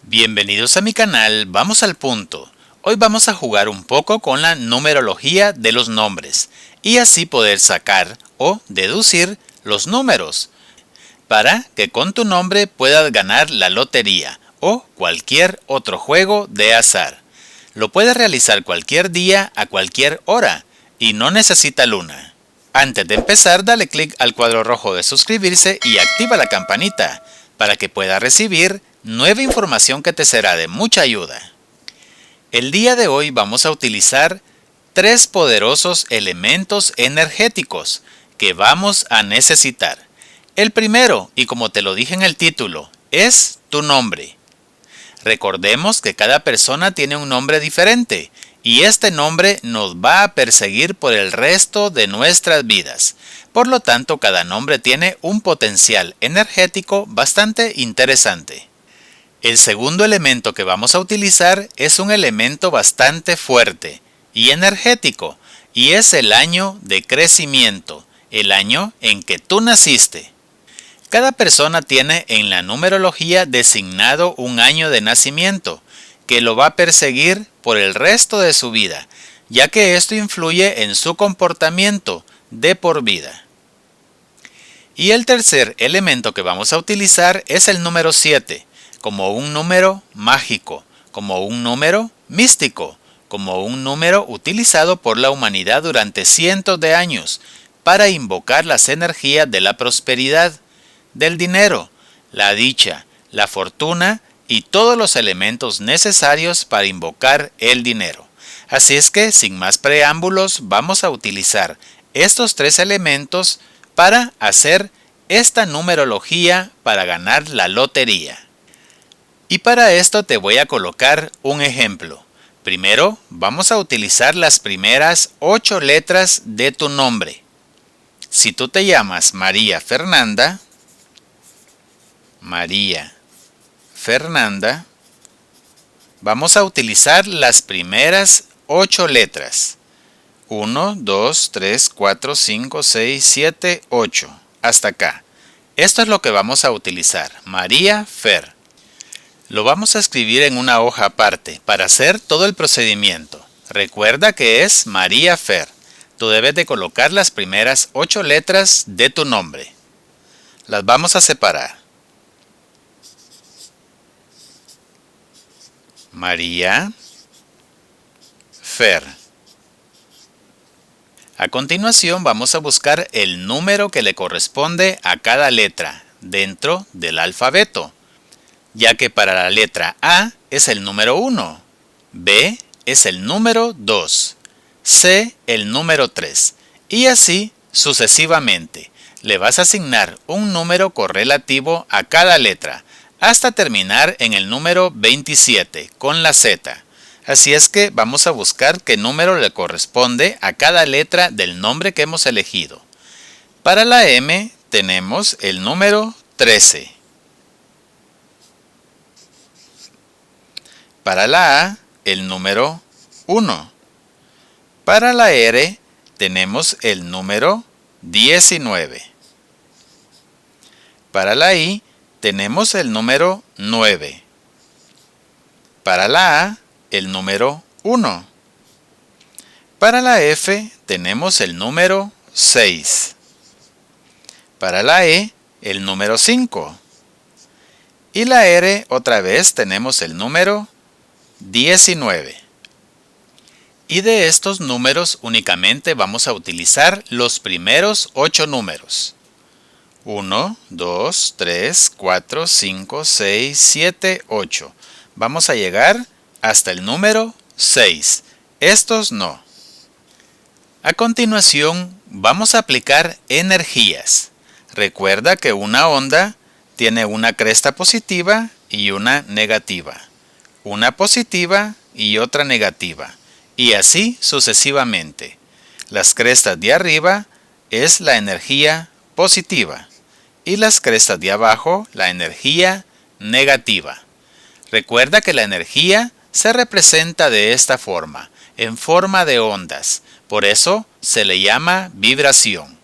Bienvenidos a mi canal, vamos al punto. Hoy vamos a jugar un poco con la numerología de los nombres y así poder sacar o deducir los números para que con tu nombre puedas ganar la lotería o cualquier otro juego de azar. Lo puedes realizar cualquier día a cualquier hora y no necesita luna. Antes de empezar, dale clic al cuadro rojo de suscribirse y activa la campanita para que puedas recibir nueva información que te será de mucha ayuda. El día de hoy vamos a utilizar tres poderosos elementos energéticos que vamos a necesitar. El primero, y como te lo dije en el título, es tu nombre. Recordemos que cada persona tiene un nombre diferente y este nombre nos va a perseguir por el resto de nuestras vidas. Por lo tanto, cada nombre tiene un potencial energético bastante interesante. El segundo elemento que vamos a utilizar es un elemento bastante fuerte y energético y es el año de crecimiento, el año en que tú naciste. Cada persona tiene en la numerología designado un año de nacimiento que lo va a perseguir por el resto de su vida, ya que esto influye en su comportamiento de por vida. Y el tercer elemento que vamos a utilizar es el número 7, como un número mágico, como un número místico, como un número utilizado por la humanidad durante cientos de años para invocar las energías de la prosperidad, del dinero, la dicha, la fortuna y todos los elementos necesarios para invocar el dinero. Así es que, sin más preámbulos, vamos a utilizar estos tres elementos para hacer esta numerología para ganar la lotería. Y para esto te voy a colocar un ejemplo. Primero, vamos a utilizar las primeras 8 letras de tu nombre. Si tú te llamas María Fernanda, vamos a utilizar las primeras 8 letras. 1, 2, 3, 4, 5, 6, 7, 8. Hasta acá. Esto es lo que vamos a utilizar. María Fer. Lo vamos a escribir en una hoja aparte para hacer todo el procedimiento. Recuerda que es María Fer. Tú debes de colocar las primeras 8 letras de tu nombre. Las vamos a separar. María Fer. A continuación vamos a buscar el número que le corresponde a cada letra dentro del alfabeto, ya que para la letra A es el número 1, B es el número 2, C el número 3 y así sucesivamente. Le vas a asignar un número correlativo a cada letra hasta terminar en el número 27 con la Z. Así es que vamos a buscar qué número le corresponde a cada letra del nombre que hemos elegido. Para la M tenemos el número 13. Para la A, el número 1. Para la R tenemos el número 19. Para la I tenemos el número 9. Para la A, el número 1. Para la F tenemos el número 6. Para la E, el número 5. Y la R, otra vez, tenemos el número 19. Y de estos números únicamente vamos a utilizar los primeros 8 números. 1, 2, 3, 4, 5, 6, 7, 8. Vamos a llegar hasta el número 6. Estos no. A continuación vamos a aplicar energías. Recuerda que una onda tiene una cresta positiva y una negativa. Una positiva y otra negativa. Y así sucesivamente. Las crestas de arriba es la energía positiva. Y las crestas de abajo la energía negativa. Recuerda que la energía se representa de esta forma, en forma de ondas. Por eso se le llama vibración.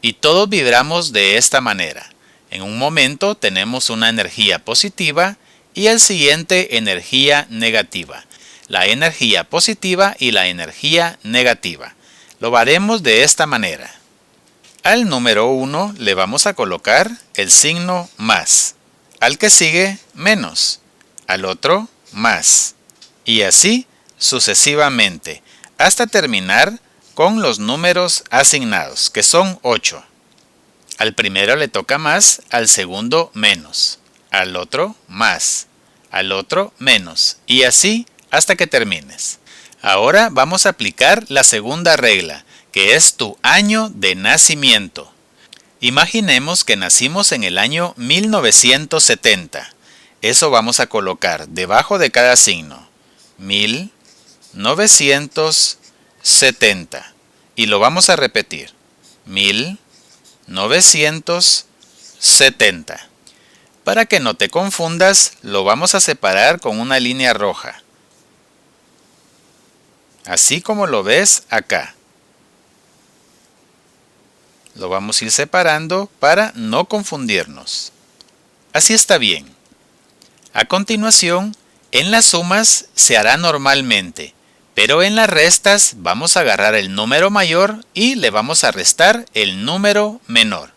Y todos vibramos de esta manera. En un momento tenemos una energía positiva y el siguiente energía negativa. La energía positiva y la energía negativa. Lo haremos de esta manera. Al número 1 le vamos a colocar el signo más. Al que sigue, menos. Al otro, más. Y así sucesivamente, hasta terminar con los números asignados, que son 8. Al primero le toca más, al segundo menos, al otro más, al otro menos, y así hasta que termines. Ahora vamos a aplicar la segunda regla, que es tu año de nacimiento. Imaginemos que nacimos en el año 1970. Eso vamos a colocar debajo de cada signo. 1970. Y lo vamos a repetir. 1970. Para que no te confundas, lo vamos a separar con una línea roja. Así como lo ves acá. Lo vamos a ir separando para no confundirnos. Así está bien. A continuación, en las sumas se hará normalmente, pero en las restas vamos a agarrar el número mayor y le vamos a restar el número menor.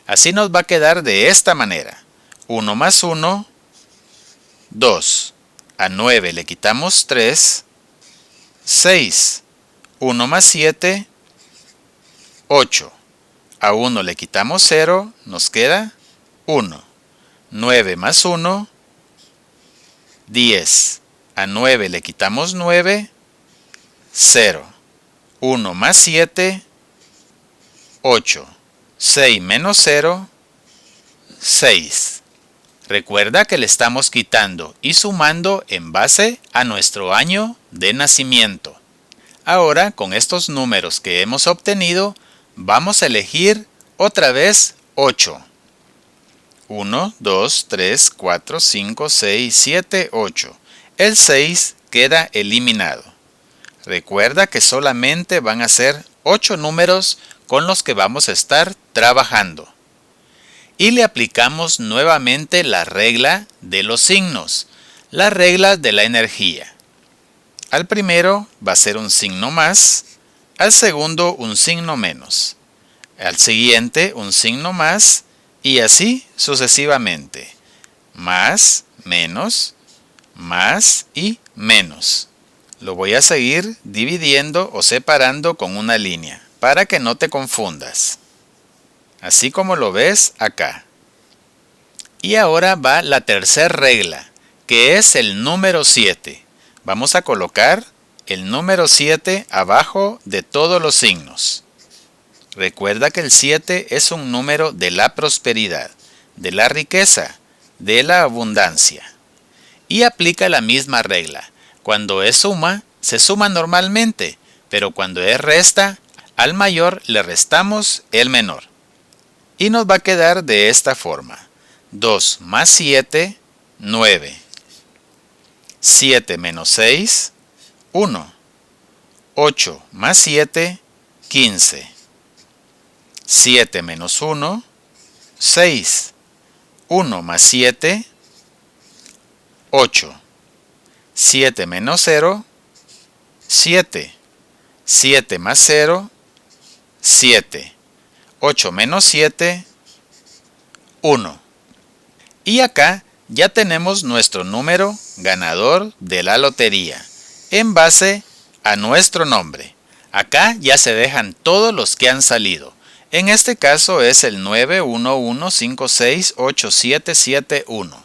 Así nos va a quedar de esta manera. 1 más 1, 2. A 9 le quitamos 3, 6. 1 más 7, 8. A 1 le quitamos 0, nos queda 1. 9 más 1, 10. A 9 le quitamos 9, 0. 1 más 7, 8. 6 menos 0, 6. Recuerda que le estamos quitando y sumando en base a nuestro año de nacimiento. Ahora, con estos números que hemos obtenido, vamos a elegir otra vez 8. 1, 2, 3, 4, 5, 6, 7, 8. El 6 queda eliminado. Recuerda que solamente van a ser 8 números con los que vamos a estar trabajando. Y le aplicamos nuevamente la regla de los signos, la regla de la energía. Al primero va a ser un signo más, al segundo un signo menos, al siguiente un signo más y así sucesivamente. Más, menos y menos. Lo voy a seguir dividiendo o separando con una línea para que no te confundas. Así como lo ves acá. Y ahora va la tercera regla, que es el número 7. Vamos a colocar el número 7 abajo de todos los signos. Recuerda que el 7 es un número de la prosperidad, de la riqueza, de la abundancia. Y aplica la misma regla. Cuando es suma, se suma normalmente, pero cuando es resta, al mayor le restamos el menor. Y nos va a quedar de esta forma. 2 más 7, 9. 7 menos 6, 1. 8 más 7, 15. 7 menos 1, 6. 1 más 7, 8. 7 menos 0, 7. 7 más 0, 7. 8 menos 7, 1. Y acá ya tenemos nuestro número ganador de la lotería, en base a nuestro nombre. Acá ya se dejan todos los que han salido. En este caso es el 911568771.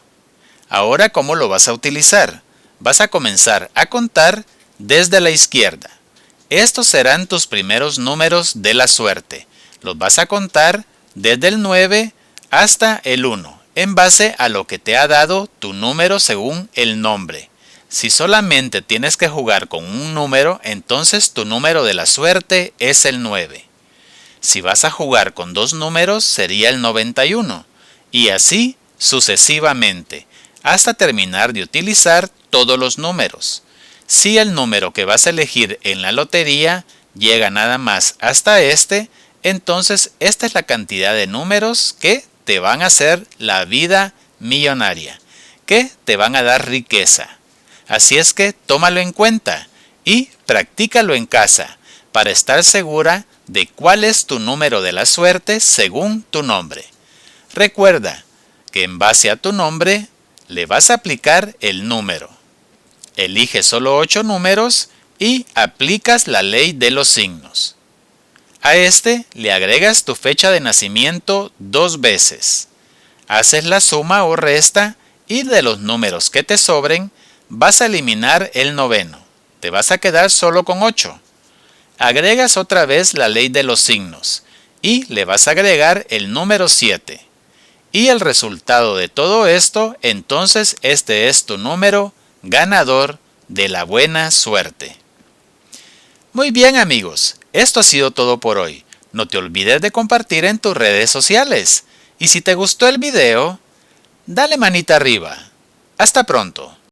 Ahora, ¿cómo lo vas a utilizar? Vas a comenzar a contar desde la izquierda. Estos serán tus primeros números de la suerte. Los vas a contar desde el 9 hasta el 1, en base a lo que te ha dado tu número según el nombre. Si solamente tienes que jugar con un número, entonces tu número de la suerte es el 9. Si vas a jugar con dos números, sería el 91. Y así sucesivamente, hasta terminar de utilizar todos los números. Si el número que vas a elegir en la lotería llega nada más hasta este, entonces esta es la cantidad de números que te van a hacer la vida millonaria. que te van a dar riqueza. Así es que tómalo en cuenta y practícalo en casa para estar segura de cuál es tu número de la suerte según tu nombre. Recuerda que en base a tu nombre le vas a aplicar el número. Elige solo 8 números y aplicas la ley de los signos. A este le agregas tu fecha de nacimiento 2 veces. Haces la suma o resta y de los números que te sobren vas a eliminar el noveno. Te vas a quedar solo con 8. Agregas otra vez la ley de los signos y le vas a agregar el número 7. Y el resultado de todo esto, entonces este es tu número ganador de la buena suerte. Muy bien amigos, esto ha sido todo por hoy. No te olvides de compartir en tus redes sociales. Y si te gustó el video, dale manita arriba. Hasta pronto.